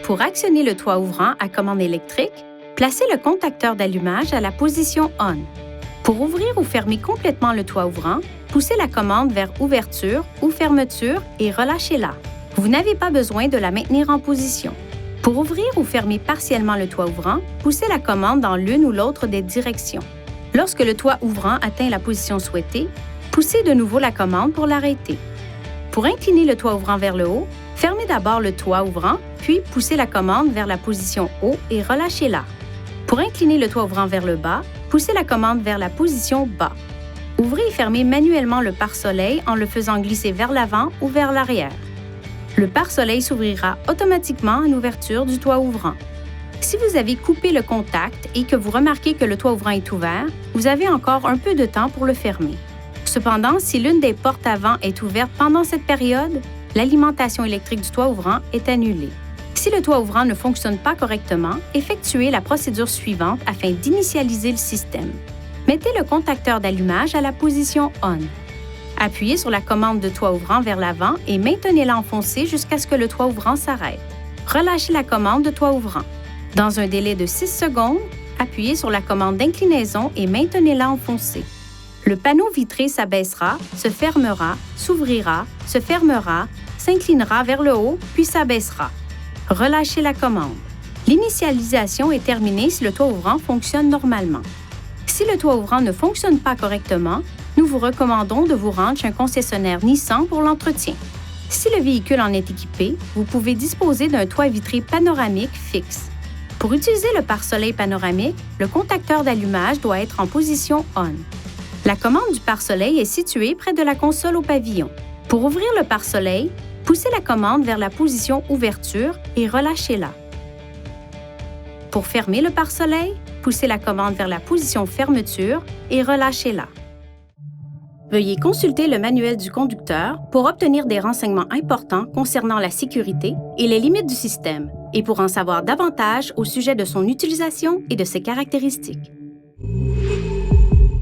Pour actionner le toit ouvrant à commande électrique, placez le contacteur d'allumage à la position ON. Pour ouvrir ou fermer complètement le toit ouvrant, poussez la commande vers Ouverture ou Fermeture et relâchez-la. Vous n'avez pas besoin de la maintenir en position. Pour ouvrir ou fermer partiellement le toit ouvrant, poussez la commande dans l'une ou l'autre des directions. Lorsque le toit ouvrant atteint la position souhaitée, poussez de nouveau la commande pour l'arrêter. Pour incliner le toit ouvrant vers le haut, fermez d'abord le toit ouvrant, puis poussez la commande vers la position haut et relâchez-la. Pour incliner le toit ouvrant vers le bas, poussez la commande vers la position bas. Ouvrez et fermez manuellement le pare-soleil en le faisant glisser vers l'avant ou vers l'arrière. Le pare-soleil s'ouvrira automatiquement en ouverture du toit ouvrant. Si vous avez coupé le contact et que vous remarquez que le toit ouvrant est ouvert, vous avez encore un peu de temps pour le fermer. Cependant, si l'une des portes avant est ouverte pendant cette période, l'alimentation électrique du toit ouvrant est annulée. Si le toit ouvrant ne fonctionne pas correctement, effectuez la procédure suivante afin d'initialiser le système. Mettez le contacteur d'allumage à la position ON. Appuyez sur la commande de toit ouvrant vers l'avant et maintenez-la enfoncée jusqu'à ce que le toit ouvrant s'arrête. Relâchez la commande de toit ouvrant. Dans un délai de 6 secondes, appuyez sur la commande d'inclinaison et maintenez-la enfoncée. Le panneau vitré s'abaissera, se fermera, s'ouvrira, se fermera, s'inclinera vers le haut, puis s'abaissera. Relâchez la commande. L'initialisation est terminée si le toit ouvrant fonctionne normalement. Si le toit ouvrant ne fonctionne pas correctement, nous vous recommandons de vous rendre chez un concessionnaire Nissan pour l'entretien. Si le véhicule en est équipé, vous pouvez disposer d'un toit vitré panoramique fixe. Pour utiliser le pare-soleil panoramique, le contacteur d'allumage doit être en position ON. La commande du pare-soleil est située près de la console au pavillon. Pour ouvrir le pare-soleil, poussez la commande vers la position Ouverture et relâchez-la. Pour fermer le pare-soleil, poussez la commande vers la position Fermeture et relâchez-la. Veuillez consulter le manuel du conducteur pour obtenir des renseignements importants concernant la sécurité et les limites du système et pour en savoir davantage au sujet de son utilisation et de ses caractéristiques.